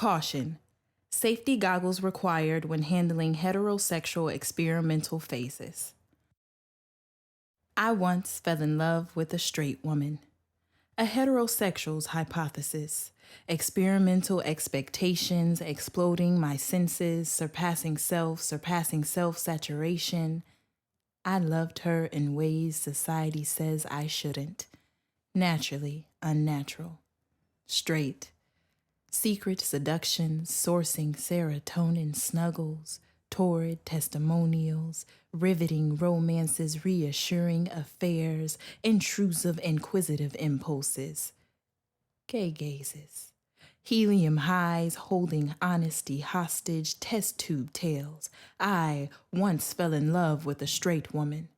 Caution. Safety goggles required when handling heterosexual experimental phases. I once fell in love with a straight woman. A heterosexual's hypothesis. Experimental expectations, exploding my senses, surpassing self-saturation. I loved her in ways society says I shouldn't. Naturally unnatural. Straight. Secret seductions, sourcing serotonin snuggles, torrid testimonials, riveting romances, reassuring affairs, intrusive inquisitive impulses. Gay gazes. Helium highs holding honesty hostage, test tube tales. I once fell in love with a straight woman.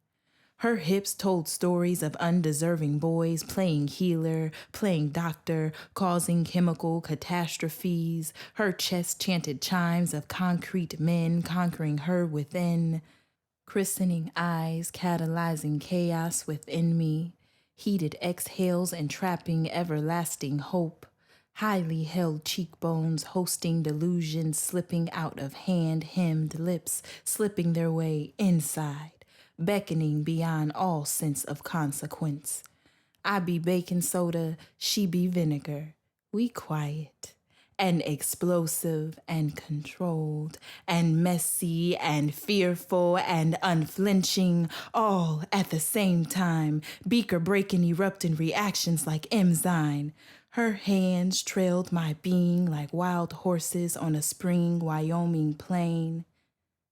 Her hips told stories of undeserving boys playing healer, playing doctor, causing chemical catastrophes. Her chest chanted chimes of concrete men conquering her within. Christening eyes catalyzing chaos within me. Heated exhales entrapping everlasting hope. Highly held cheekbones hosting delusions slipping out of hand-hemmed lips, slipping their way inside. Beckoning beyond all sense of consequence. I be baking soda, she be vinegar. We quiet and explosive and controlled and messy and fearful and unflinching all at the same time. Beaker breaking erupting reactions like enzyme. Her hands trailed my being like wild horses on a spring Wyoming plain.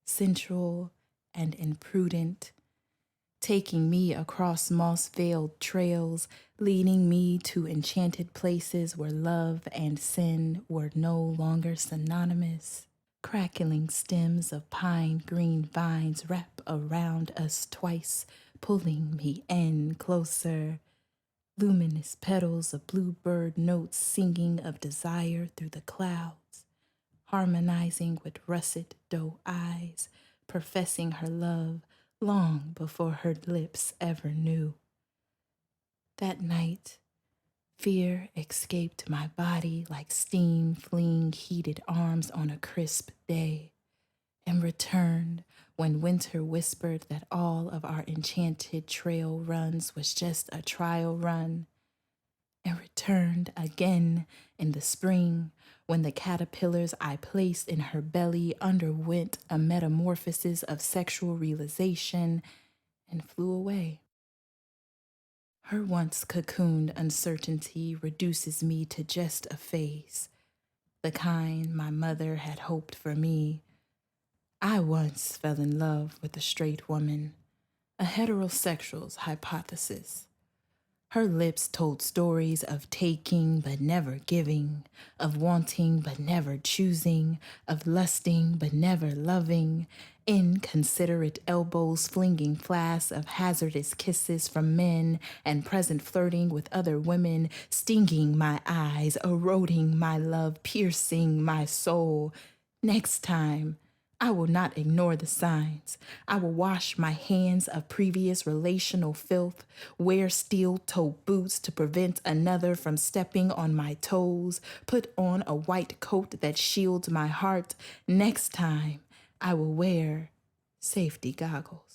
Sensual and imprudent, taking me across moss-veiled trails, leading me to enchanted places where love and sin were no longer synonymous. Crackling stems of pine green vines wrap around us twice, pulling me in closer. Luminous petals of bluebird notes singing of desire through the clouds, harmonizing with russet doe eyes, professing her love long before her lips ever knew. That night, fear escaped my body like steam fleeing heated arms on a crisp day, and returned when winter whispered that all of our enchanted trail runs was just a trial run, and returned again in the spring when the caterpillars I placed in her belly underwent a metamorphosis of sexual realization and flew away. Her once cocooned uncertainty reduces me to just a phase, the kind my mother had hoped for me. I once fell in love with a straight woman, a heterosexual's hypothesis. Her lips told stories of taking but never giving, of wanting but never choosing, of lusting but never loving, inconsiderate elbows flinging flasks of hazardous kisses from men and present flirting with other women, stinging my eyes, eroding my love, piercing my soul. Next time, I will not ignore the signs. I will wash my hands of previous relational filth, wear steel-toed boots to prevent another from stepping on my toes, put on a white coat that shields my heart. Next time, I will wear safety goggles.